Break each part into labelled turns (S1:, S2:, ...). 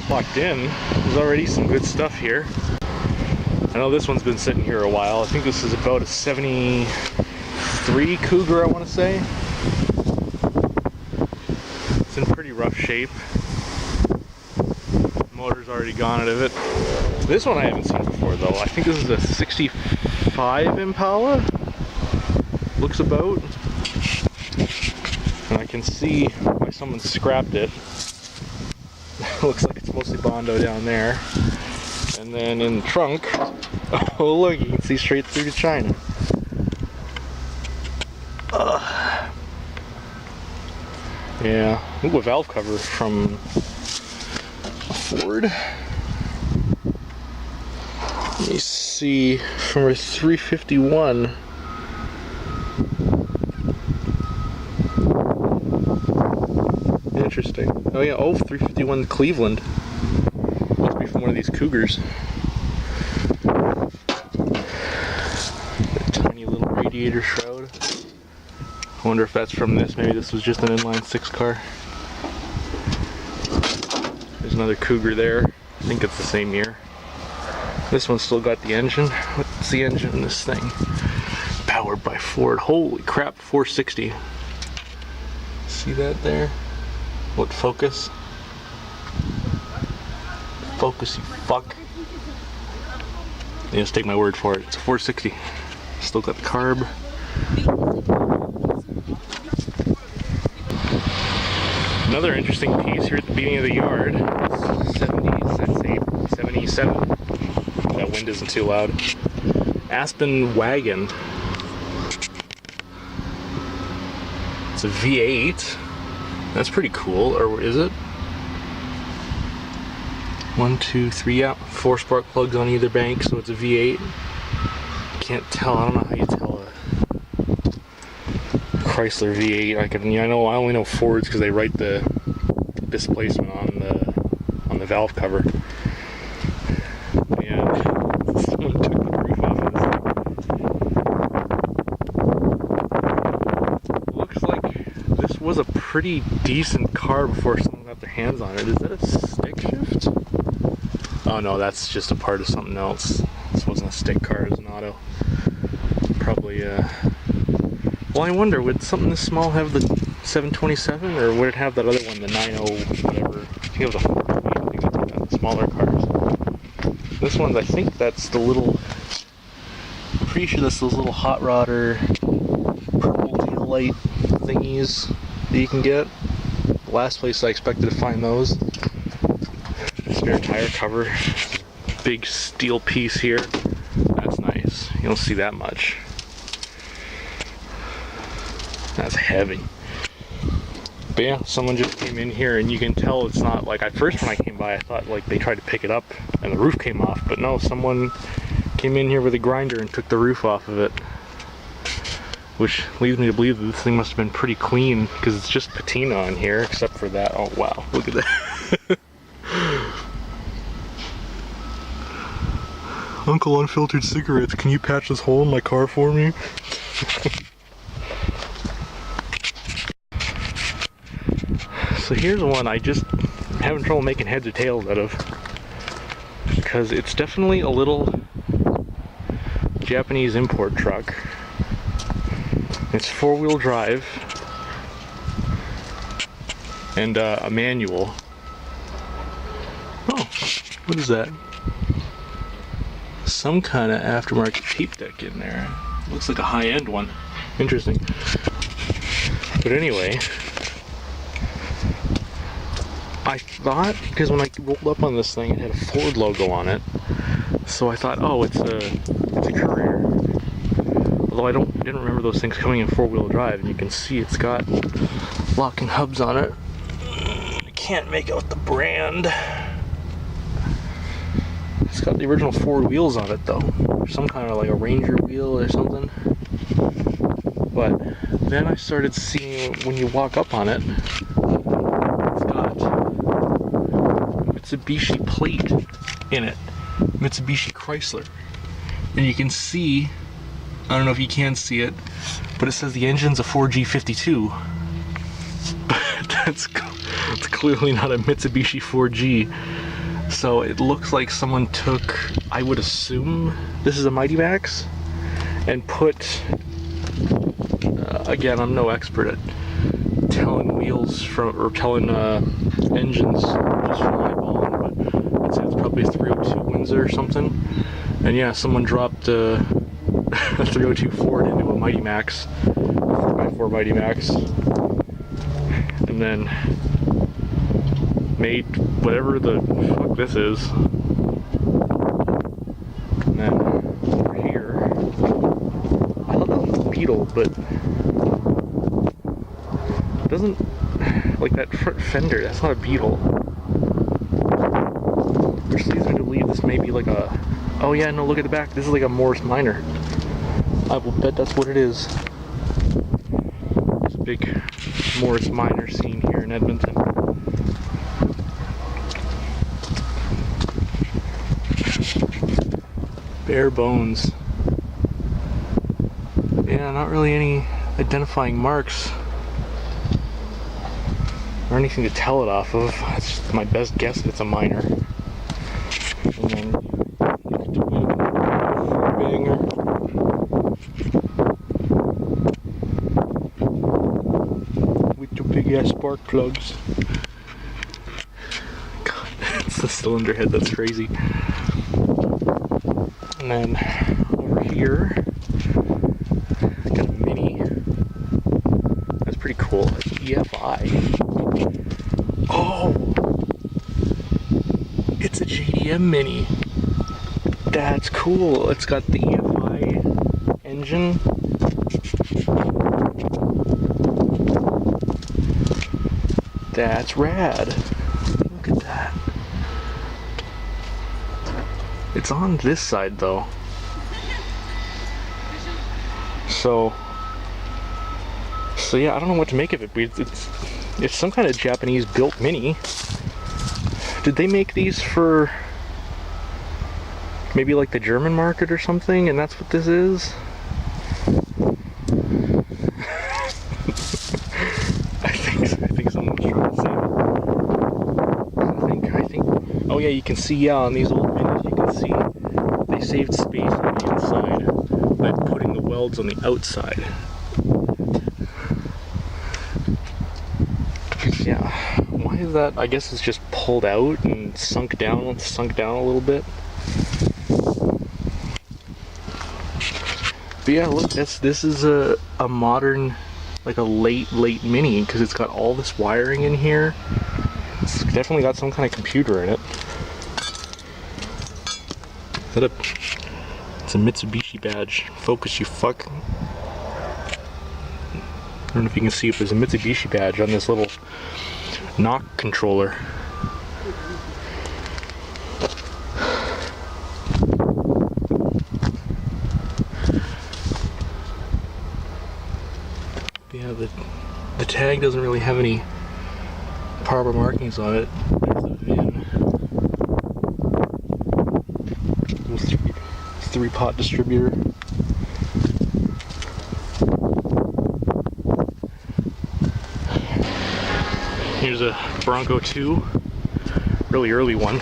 S1: Walked in, there's already some good stuff here. I know this one's been sitting here a while. I think this is about a 73 Cougar, I want to say. It's in pretty rough shape. Motor's already gone out of it. This one I haven't seen before though. I think this is a 65 Impala. Looks about. And I can see why someone scrapped it. Looks like it's mostly Bondo down there. And then in the trunk, oh look, you can see straight through to China. Yeah, ooh, a valve cover from a Ford. Let me see, from a 351. Interesting. Oh yeah, 351 Cleveland. Must be from one of these Cougars. A tiny little radiator shroud. I wonder if that's from this. Maybe this was just an inline 6 car. There's another Cougar there. I think it's the same year. This one's still got the engine. What's the engine in this thing? Powered by Ford. Holy crap, 460. See that there? What, focus? Focus, you fuck. You just take my word for it. It's a 460. Still got the carb. Another interesting piece here at the beginning of the yard. 70s, I'd say 77. That wind isn't too loud. Aspen wagon. It's a V8. That's pretty cool, or is it? 1, 2, 3, yeah, 4 spark plugs on either bank, so it's a V8. Can't tell, I don't know how you tell a Chrysler V8. I only know Fords because they write the displacement on the valve cover. Yeah, someone took the roof off of this. Looks like this was a pretty decent car before someone got their hands on it. Is that a stick shift? Oh no, that's just a part of something else. This wasn't a stick car, it was an auto. Probably, well, I wonder, would something this small have the 727, or would it have that other one, the 90 whatever? I think it was a 428, I think that's one of the smaller cars. This one, I think that's the little, I'm pretty sure that's those little hot rodder purple tail light thingies that you can get. The last place I expected to find those. Spare tire cover. Big steel piece here. That's nice. You don't see that much. That's heavy. But yeah, someone just came in here and you can tell it's not like, at first when I came by I thought like they tried to pick it up and the roof came off, but no, someone came in here with a grinder and took the roof off of it. Which leads me to believe that this thing must have been pretty clean because it's just patina on here except for that. Oh wow, look at that. Uncle Unfiltered Cigarettes, can you patch this hole in my car for me? So here's one I just am having trouble making heads or tails out of. Because it's definitely a little Japanese import truck. It's 4-wheel drive. And a manual. Oh, what is that? Some kind of aftermarket tape deck in there. Looks like a high-end one. Interesting. But anyway, I thought, because when I rolled up on this thing, it had a Ford logo on it. So I thought, oh, it's a Courier. Although I didn't remember those things coming in 4-wheel drive, and you can see it's got locking hubs on it. I can't make out the brand. It's got the original Ford wheels on it though. Some kind of like a Ranger wheel or something. But then I started seeing when you walk up on it, it's got Mitsubishi plate in it. Mitsubishi Chrysler. And you can see, I don't know if you can see it, but it says the engine's a 4G52. That's cool. It's clearly not a Mitsubishi 4G. So it looks like someone took, I would assume this is a Mighty Max, and put, again, I'm no expert at telling wheels from, or telling engines just from eyeballing, but I'd say it's probably a 302 Windsor or something. And yeah, someone dropped a 302 Ford into a Mighty Max, 4x4 Mighty Max, and then made whatever the fuck this is. And then over here, I thought that was a Beetle, but it doesn't, like that front fender, that's not a Beetle. Which leads me to believe this may be like a, oh yeah, no, look at the back, this is like a Morris Minor. I will bet that's what it is. There's a big Morris Minor scene here in Edmonton. Bare bones. Yeah, not really any identifying marks or anything to tell it off of. That's just my best guess if it's a minor. And then banger. With your big ass spark plugs. God, it's the cylinder head, that's crazy. And then over here, got a Mini. That's pretty cool. It's EFI. Oh! It's a JDM Mini. That's cool. It's got the EFI engine. That's rad. Look at that. It's on this side though. So yeah, I don't know what to make of it. It's some kind of Japanese built Mini. Did they make these for maybe like the German market or something, and that's what this is? I think someone was trying to say that. I think oh yeah, you can see, yeah, on these old Minis you can see they saved space on the inside by putting the welds on the outside. Yeah, why is that? I guess it's just pulled out and sunk down a little bit. But yeah, look, this is a modern, like a late Mini, because it's got all this wiring in here. It's definitely got some kind of computer in it. Is that it's a Mitsubishi badge. Focus, you fuck. I don't know if you can see if there's a Mitsubishi badge on this little knock controller. Yeah, the tag doesn't really have any proper markings on it. There's the VIN. Three-pot distributor. Here's a Bronco 2, really early one.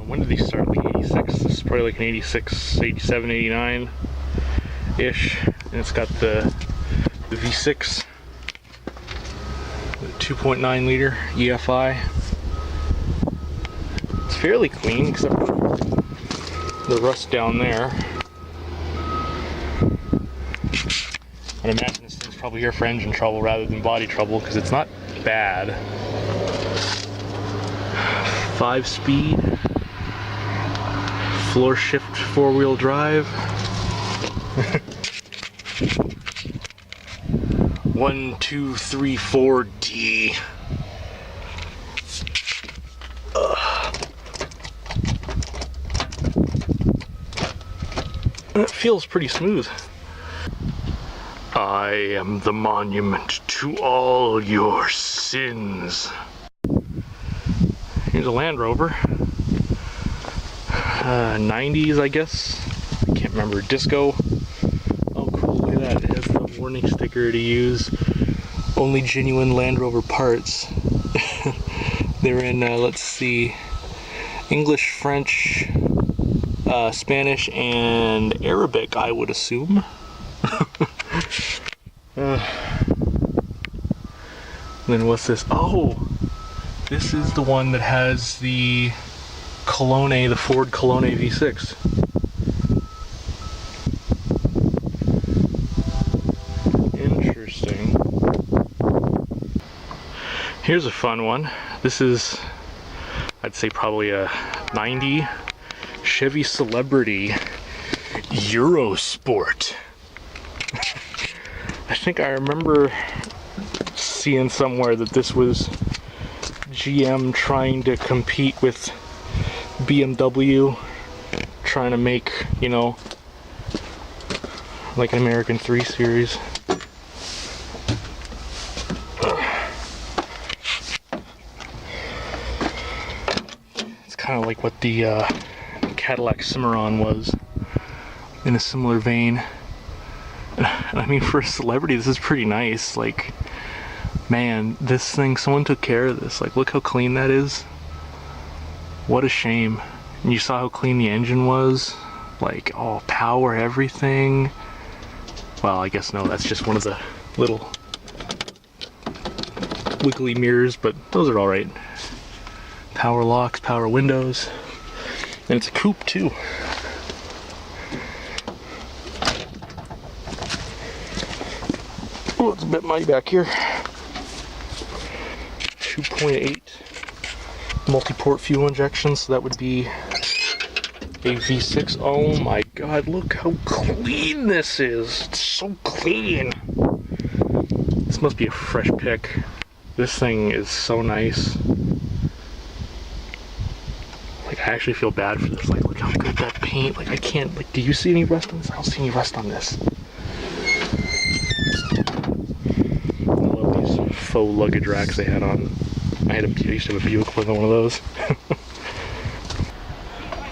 S1: When did these start? Like 86? This is probably like an 86, 87, 89-ish. And it's got the V6, the 2.9 liter EFI. It's fairly clean, except for the rust down there. I'd imagine this thing's probably here for engine trouble rather than body trouble, because it's not bad. 5-speed, floor shift 4-wheel drive. 1, 2, 3, 4, D. It feels pretty smooth. I am the monument to all your sins. Here's a Land Rover. 90s, I guess. I can't remember. Disco. Oh, cool. Look at that. It has the warning sticker to use only genuine Land Rover parts. They're in, let's see, English, French, Spanish, and Arabic, I would assume. Then what's this? Oh, this is the one that has the Colonne, the Ford Colonne V6. Interesting. Here's a fun one. This is, I'd say, probably a 90 Chevy Celebrity Eurosport. I think I remember seeing somewhere that this was GM trying to compete with BMW, trying to make, you know, like an American 3 Series. It's kind of like what the Cadillac Cimarron was, in a similar vein. And I mean, for a Celebrity, this is pretty nice. Like, man, this thing, someone took care of this. Like, look how clean that is. What a shame. And you saw how clean the engine was. Like, all power, everything. Well, I guess no, that's just one of the little wiggly mirrors, but those are alright. Power locks, power windows. And it's a coupe too. Oh, it's a bit muddy back here. 2.8 multi-port fuel injection, so that would be a V6. Oh my god, look how clean this is. It's so clean. This must be a fresh pick. This thing is so nice. Like, I actually feel bad for this. Like, look how good that paint. Like, I can't, like, do you see any rust on this? I don't see any rust on this. I love these faux luggage racks they had on. I used to have a Buick with one of those.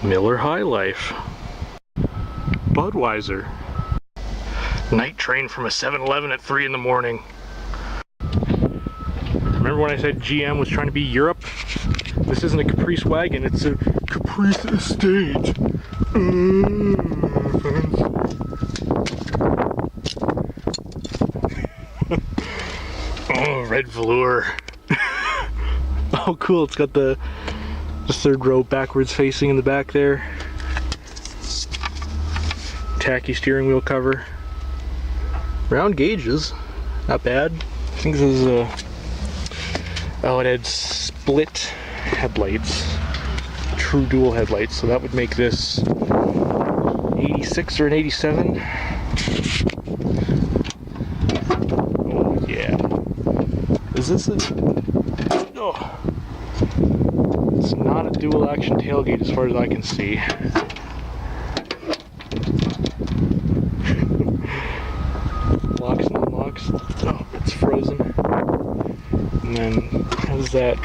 S1: Miller High Life. Budweiser. Night train from a 7-Eleven at 3 in the morning. Remember when I said GM was trying to be Europe? This isn't a Caprice wagon, it's a Caprice estate. Oh, red velour. Oh, cool, it's got the third row backwards facing in the back there. Tacky steering wheel cover. Round gauges, not bad. I think this is a... Oh, it had split headlights. True dual headlights, so that would make this 86 or an 87. Oh, yeah. Is this a... Oh. It's not a dual action tailgate as far as I can see. Locks and unlocks. Oh, it's frozen. And then, how does that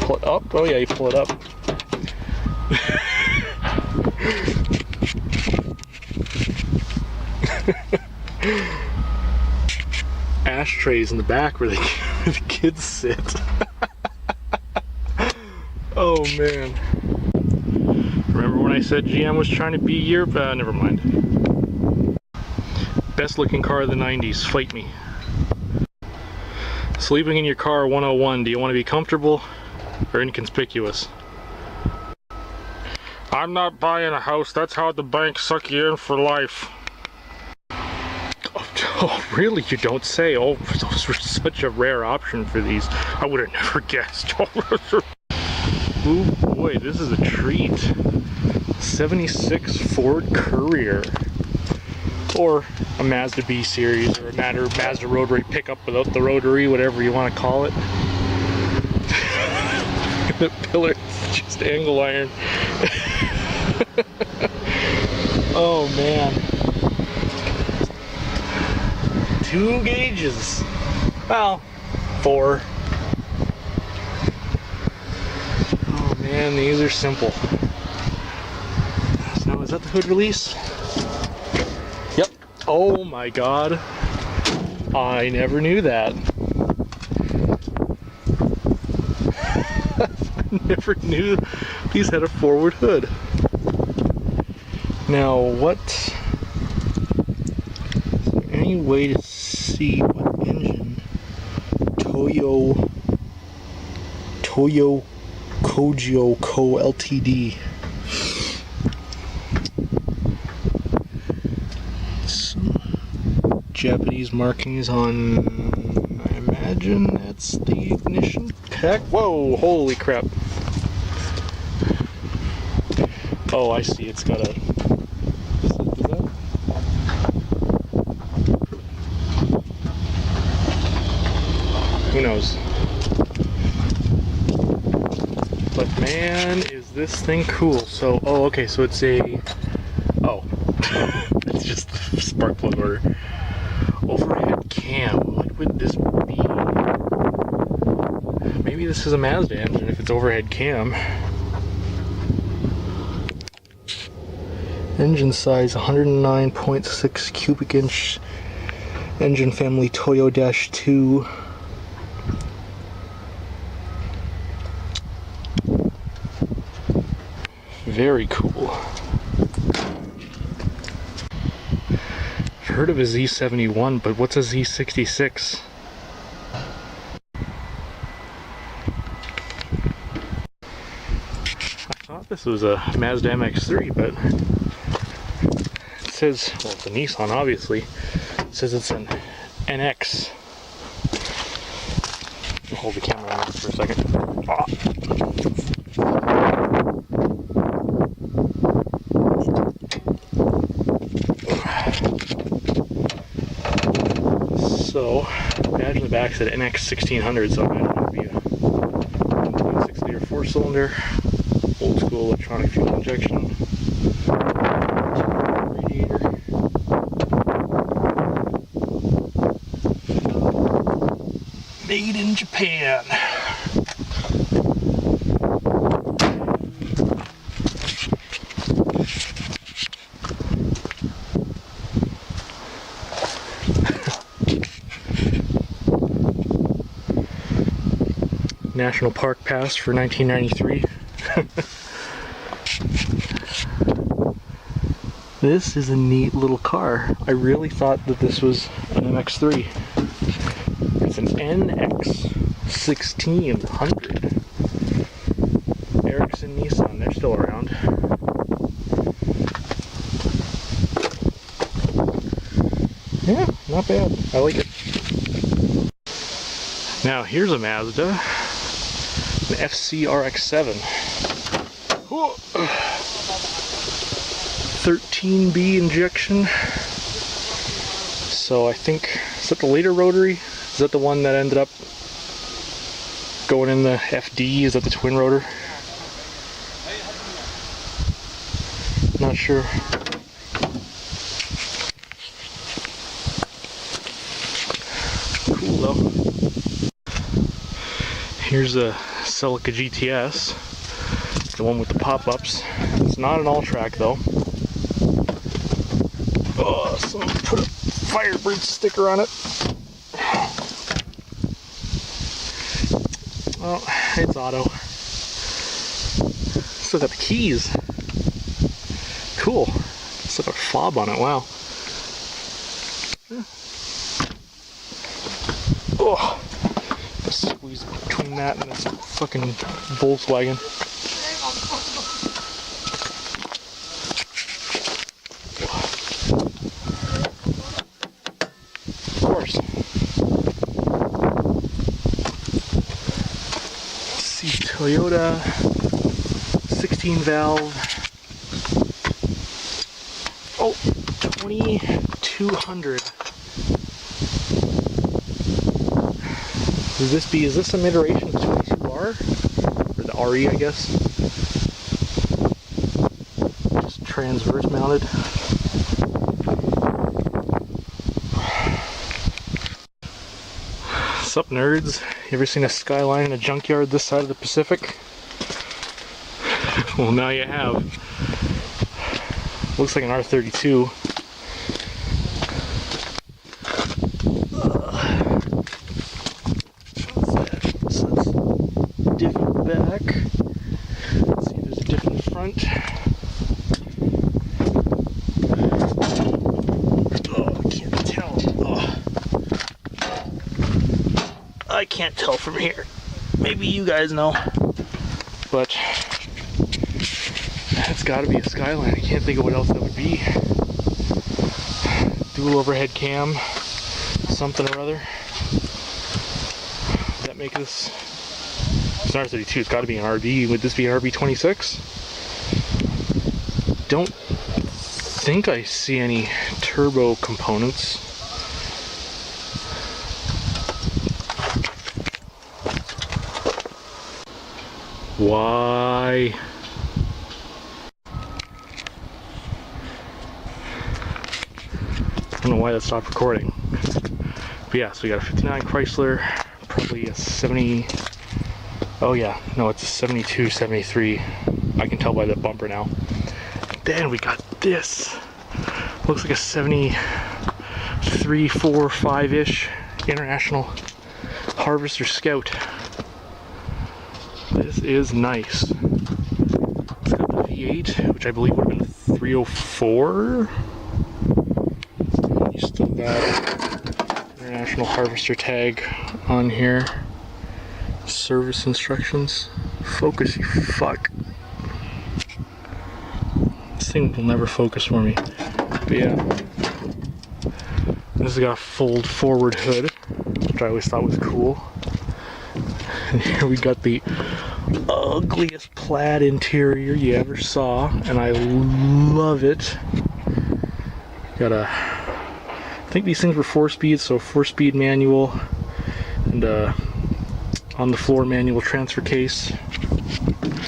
S1: pull it up? Oh yeah, you pull it up. Ashtrays in the back where the kids sit. Oh man. Remember when I said GM was trying to be Europe? Never mind. Best looking car of the 90s, fight me. Sleeping in your car 101, do you want to be comfortable or inconspicuous? I'm not buying a house, that's how the banks suck you in for life. Oh, really? You don't say? Oh, those were such a rare option for these. I would have never guessed. Oh boy, this is a treat. 76 Ford Courier. Or a Mazda B series, or a Mazda rotary pickup without the rotary, whatever you want to call it. The pillar is just angle iron. Oh man. 2 gauges. Well, 4. Oh man, these are simple. So is that the hood release? Yep. Oh my god. I never knew that. never knew these had a forward hood. Now, what? Is there any way to see what engine Toyo Kogyo Co Ltd? Some Japanese markings on, I imagine that's the ignition pack. Whoa, holy crap. Oh, I see, it's got a, is that? Who knows? But man, is this thing cool. So, oh, okay, so it's a, oh, it's just the spark plug order. Overhead cam, what would this be? Maybe this is a Mazda engine if it's overhead cam. Engine size 109.6 cubic inch. Engine family Toyo-2. Very cool. I've heard of a Z71, but what's a Z66? I thought this was a Mazda MX-3, but it says, well, it's a Nissan, obviously. It says it's an NX. I'll hold the camera on for a second. Ah. So, imagine the back said NX 1600, so I imagine it would be a 1.6 liter 4-cylinder, old school electronic fuel injection. Radiator. Made in Japan. National Park Pass for 1993. This is a neat little car. I really thought that this was an MX-3. It's an NX 1600. Ericsson Nissan, they're still around. Yeah, not bad. I like it. Now here's a Mazda. An FC RX-7. 13B injection. So I think, is that the later rotary? Is that the one that ended up going in the FD? Is that the twin rotor? Not sure. Cool though. Here's a Celica GTS, the one with the pop-ups. It's not an all-track though. Oh, someone put a Firebird sticker on it. Well, it's auto. Still got the keys. Cool. Still got a fob on it, wow. Oh, let's squeeze between that and this fucking Volkswagen. Of course. Let's see, Toyota 16 valve. Oh, 2200. Is this some iteration of the 22R? Or the RE, I guess? Just transverse mounted. Sup, nerds? You ever seen a Skyline in a junkyard this side of the Pacific? Well, now you have. Looks like an R32. What's that? This is diff back. front. Oh, I can't tell. Oh. I can't tell from here. Maybe you guys know. But it's got to be a Skyline. I can't think of what else that would be. Dual overhead cam, something or other. Does that make this? It's an R32. It's got to be an RB. Would this be an RB26? Don't think I see any turbo components. Why? I don't know why that stopped recording. But yeah, so we got a 59 Chrysler, probably a 70. Oh yeah, no, it's a 72, 73. I can tell by the bumper now. Then we got this. Looks like a 73, 4, 5-ish International Harvester Scout. This is nice. It's got the V8, which I believe would have been 304. You still got International Harvester tag on here. Service instructions. Focus, you fuck. This thing will never focus for me. But yeah. This has got a fold forward hood, which I always thought was cool. And here we got the ugliest plaid interior you ever saw, and I love it. Got a, I think these things were 4-speed, so 4-speed manual, and on the floor manual transfer case.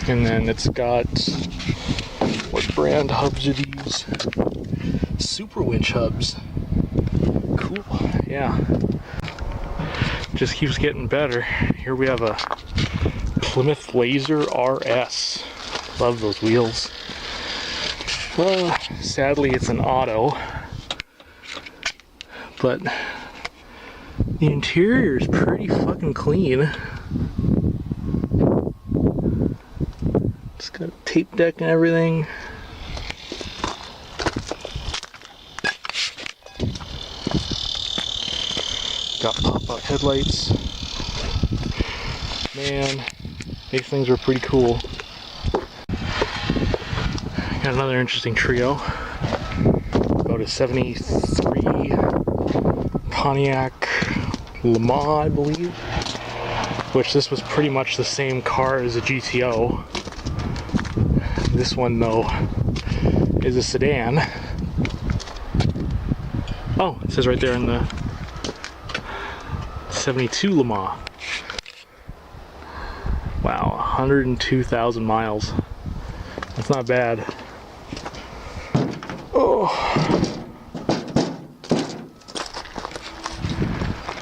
S1: And then it's got, what brand hubs are these? Super winch hubs. Cool, yeah. Just keeps getting better. Here we have a Plymouth Laser RS. Love those wheels. Well, sadly it's an auto, but the interior is pretty fucking clean. It's got a tape deck and everything. Got pop-out headlights. Man, these things are pretty cool. Got another interesting trio. About a 73 Pontiac Le Mans, I believe. Which this was pretty much the same car as a GTO. This one, though, is a sedan. Oh, it says right there in the 72 Le Mans. Wow, 102,000 miles. That's not bad. Oh.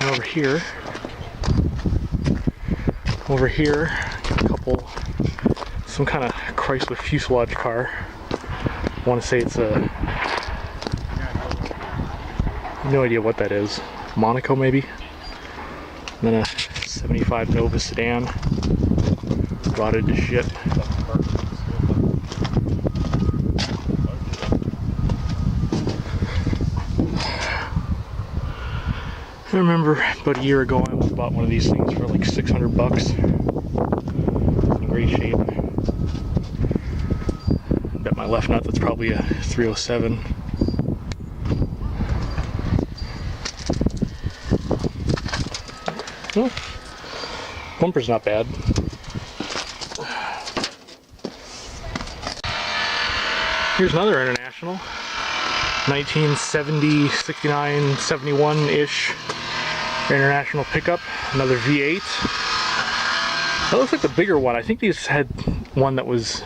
S1: And over here, got a couple, some kind of Chrysler fuselage car. I want to say it's a, no idea what that is. Monaco, maybe? And then a 75 Nova sedan. Rotted to shit. I remember about a year ago I bought one of these things for like 600 bucks. In great shape. Bet my left nut that's probably a 307. Well, bumper's not bad. Here's another International. 1970, 69, 71-ish International pickup. Another V8. That looks like the bigger one. I think these had one that was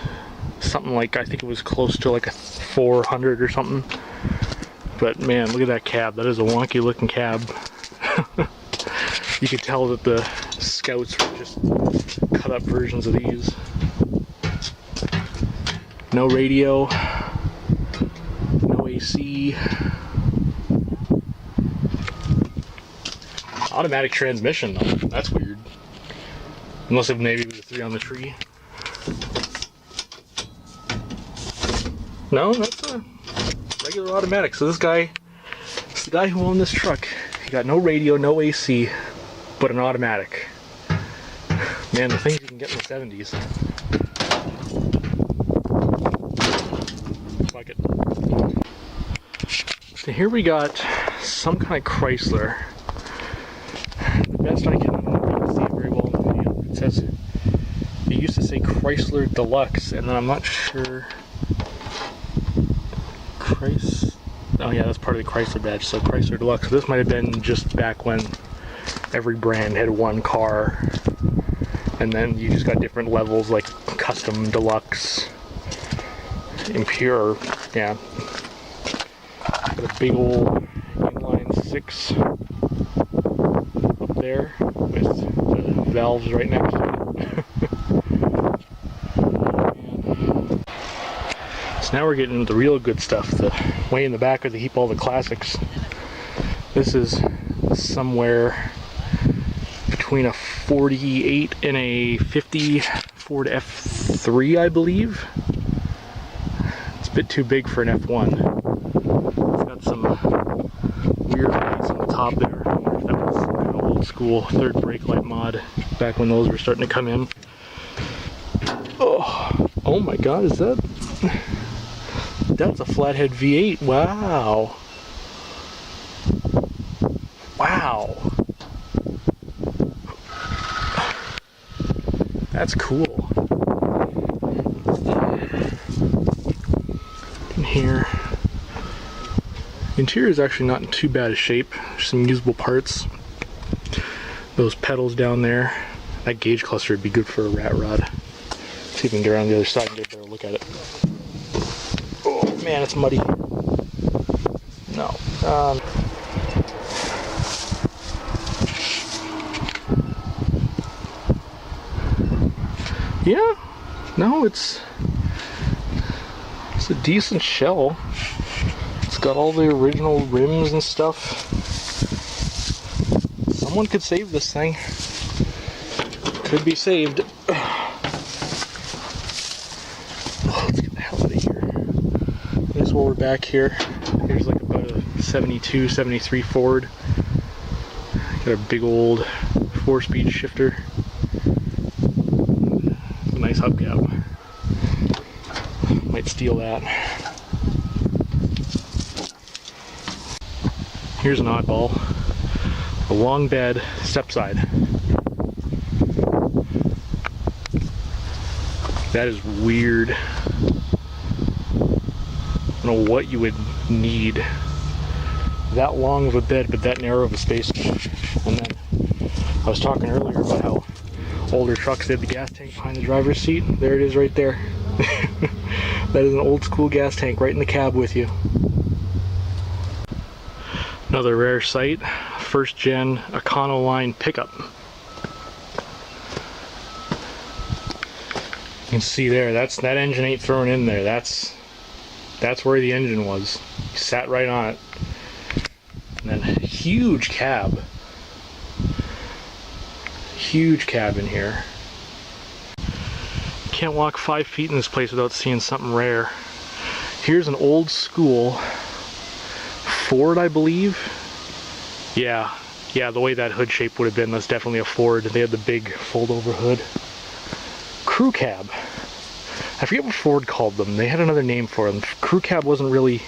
S1: something like, I think it was close to like a 400 or something. But man, look at that cab. That is a wonky looking cab. You could tell that the Scouts were just cut up versions of these. No radio, no AC. Automatic transmission though, that's weird. Unless it maybe was a 3 on the tree. No, that's a regular automatic. So this guy, it's the guy who owned this truck. He got no radio, no AC, but an automatic. Man, the things you can get in the 70s. Fuck it. So here we got some kind of Chrysler. The best I can, I don't know if you can see it very well in the video. It says, it used to say Chrysler Deluxe, and then I'm not sure. Oh yeah, that's part of the Chrysler badge, so Chrysler Deluxe. So this might have been just back when every brand had one car, and then you just got different levels like custom, deluxe, impure. Yeah, got a big old inline 6 up there with the valves right next to it. So now we're getting into the real good stuff. The way in the back where they keep all the classics. This is somewhere between a 48 and a 50 Ford F3, I believe. It's a bit too big for an F1. It's got some weird lights on the top there. That was an old school third brake light mod back when those were starting to come in. Oh my god, is that? That's a flathead V8. Wow. Wow. That's cool. In here. The interior is actually not in too bad a shape. There's some usable parts. Those pedals down there. That gauge cluster would be good for a rat rod. See if we can get around the other side and get a better look at it. Oh man, it's muddy. No. Yeah. No, it's a decent shell. It's got all the original rims and stuff. Someone could save this thing. Could be saved. While we're back here, here's like about a 72, 73 Ford. Got a big old 4-speed shifter. It's a nice hubcap. Might steal that. Here's an oddball. A long bed step side. That is weird. I don't know what you would need that long of a bed but that narrow of a space. And then I was talking earlier about how older trucks had the gas tank behind the driver's seat. There it is right there. That is an old school gas tank right in the cab with you. Another rare sight, first gen Econoline pickup. You can see there, that engine ain't thrown in there. That's where the engine was. He sat right on it. And then huge cab. Huge cab in here. Can't walk 5 feet in this place without seeing something rare. Here's an old school Ford, I believe. Yeah, the way that hood shape would have been, that's definitely a Ford. They had the big fold-over hood. Crew cab. I forget what Ford called them. They had another name for them. Crew cab wasn't really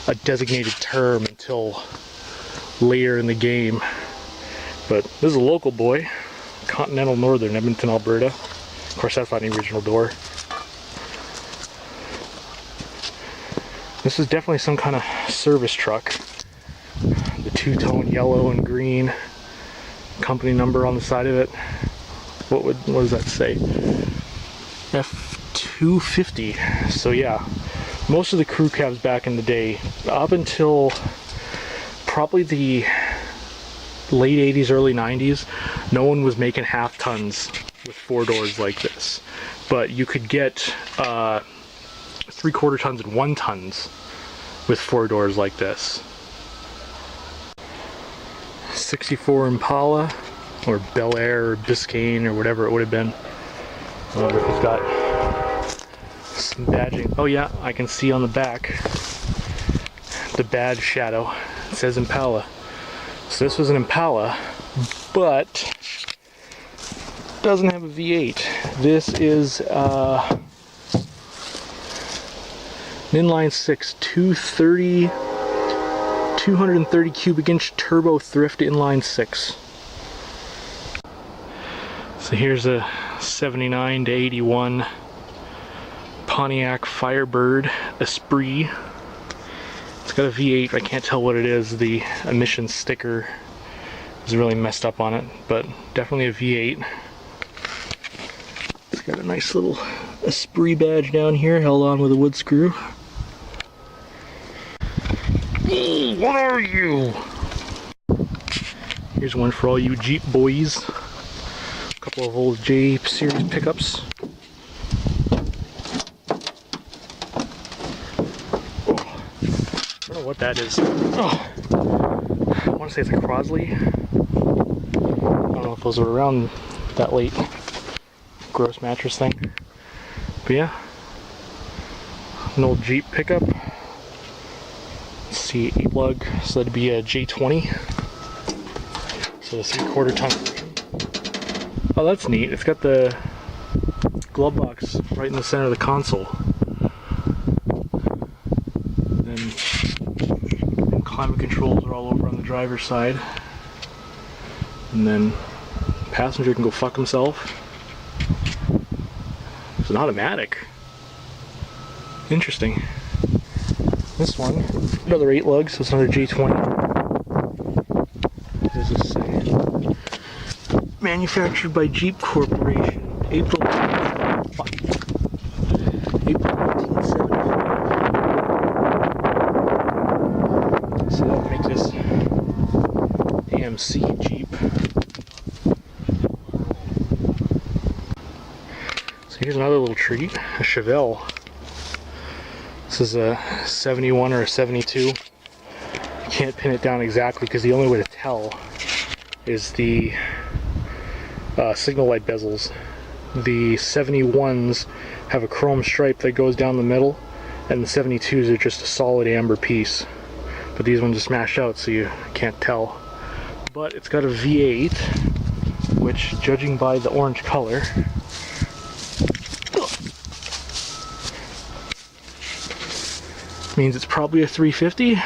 S1: a designated term until later in the game. But this is a local boy. Continental Northern, Edmonton, Alberta. Of course, that's not the original door. This is definitely some kind of service truck. The two-tone yellow and green company number on the side of it. What does that say? F250. So yeah, most of the crew cabs back in the day, up until probably the late 80s, early 90s, no one was making half tons with 4 doors like this. But you could get 3/4 tons and 1 tons with 4 doors like this. 64 Impala, or Bel Air, or Biscayne, or whatever it would have been. We've got Some badging. Oh yeah, I can see on the back the badge shadow. It says Impala. So this was an Impala, but doesn't have a V8. This is an inline 6 230 cubic inch turbo thrift inline 6. So here's a 79 to 81 Pontiac Firebird Esprit. It's got a V8. I can't tell what it is. The emissions sticker is really messed up on it, but definitely a V8. It's got a nice little Esprit badge down here, held on with a wood screw. Hey, what are you? Here's one for all you Jeep boys. A couple of old J series pickups. Oh, I don't know what that is. Oh, I want to say it's a Crosley. I don't know if those were around that late. Gross mattress thing. But yeah, an old Jeep pickup. Let's see, 8 lug, so that'd be a J20. So the 3/4 ton version. Oh, that's neat. It's got the glove box right in the center of the console. And climate controls are all over on the driver's side. And then passenger can go fuck himself. It's an automatic. Interesting. This one, another 8 lug, so it's another J20. What does this say? Manufactured by Jeep Corporation, April 1975. So that would make this AMC Jeep. So here's another little treat, a Chevelle. This is a 71 or a 72. I can't pin it down exactly because the only way to tell is the signal light bezels. The 71s have a chrome stripe that goes down the middle, and the 72s are just a solid amber piece. But these ones are smashed out, so you can't tell. But it's got a V8, which, judging by the orange color, means it's probably a 350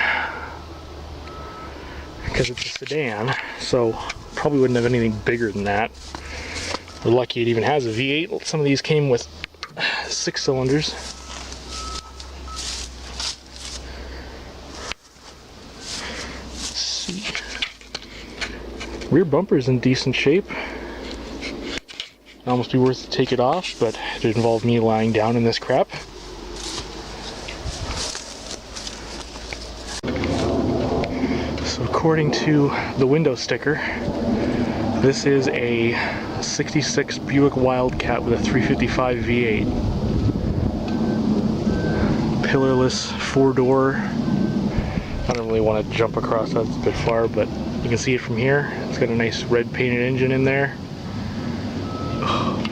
S1: because it's a sedan, so probably wouldn't have anything bigger than that. We're lucky it even has a V8. Some of these came with 6 cylinders. Let's see. Rear bumper's in decent shape. It'd almost be worth to take it off, but it involved me lying down in this crap. According to the window sticker, this is a 66 Buick Wildcat with a 355 V8. Pillarless 4-door. I don't really want to jump across that, it's a bit far, but you can see it from here. It's got a nice red painted engine in there. Oh,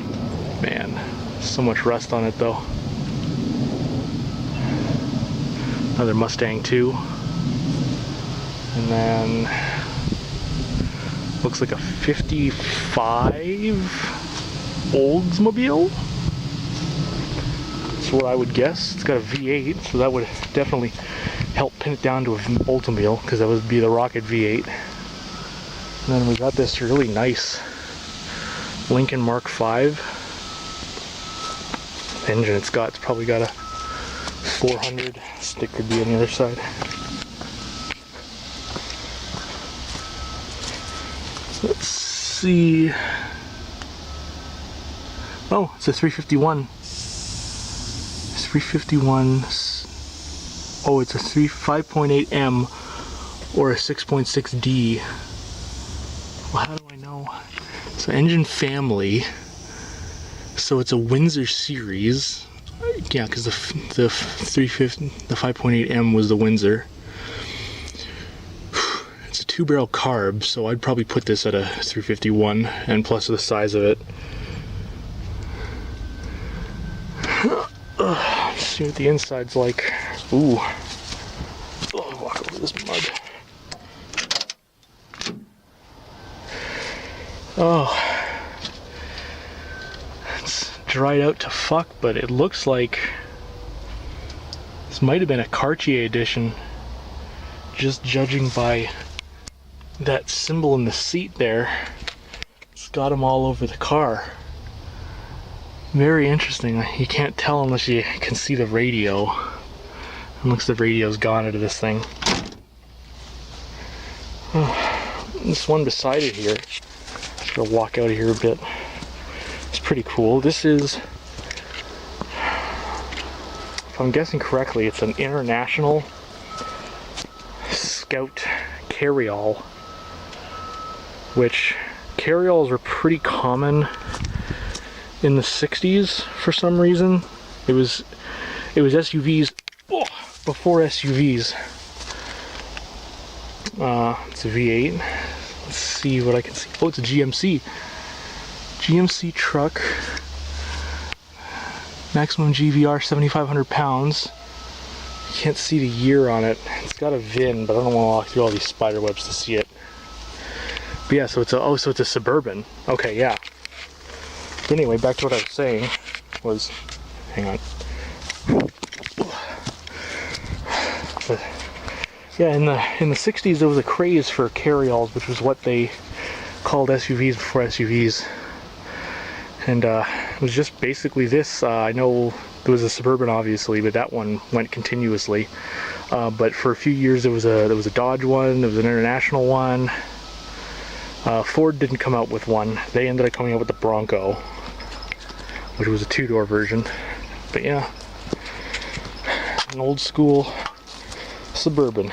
S1: man, so much rust on it though. Another Mustang 2. And then looks like a 55 Oldsmobile. That's what I would guess. It's got a V8, so that would definitely help pin it down to an Oldsmobile, because that would be the Rocket V8. And then we got this really nice Lincoln Mark V engine it's got. It's probably got a 400. Stick could be on the other side. Let's see. Oh, it's a 351. It's 351. Oh, it's a 5.8M or a 6.6D. Well, how do I know? It's an engine family. So it's a Windsor series. Yeah, because the 350, the 5.8M was the Windsor. It's a 2-barrel carb, so I'd probably put this at a 351, and plus the size of it. Let's see what the inside's like. Ooh. Oh, walk over this mud. Oh. It's dried out to fuck, but it looks like this might have been a Cartier edition, just judging by that symbol in the seat there. It's got them all over the car. Very interesting. You can't tell unless you can see the radio. It looks like the radio's gone out of this thing. This one beside it here, just gonna walk out of here a bit. It's pretty cool. This is, if I'm guessing correctly, it's an International Scout carryall, which carryalls were pretty common in the 60s for some reason. It was SUVs before SUVs. It's a V8. Let's see what I can see. Oh, it's a GMC. GMC truck. Maximum GVR 7,500 pounds. Can't see the year on it. It's got a VIN, but I don't want to walk through all these spider webs to see it. But yeah, so it's a Suburban. Okay, yeah. But anyway, back to what I was saying was, hang on. But yeah, in the 60s there was a craze for carryalls, which was what they called SUVs before SUVs. And it was just basically this. I know there was a Suburban, obviously, but that one went continuously. But for a few years there was a Dodge one, there was an International one. Ford didn't come out with one. They ended up coming out with the Bronco, which was a two-door version. But yeah, an old school Suburban.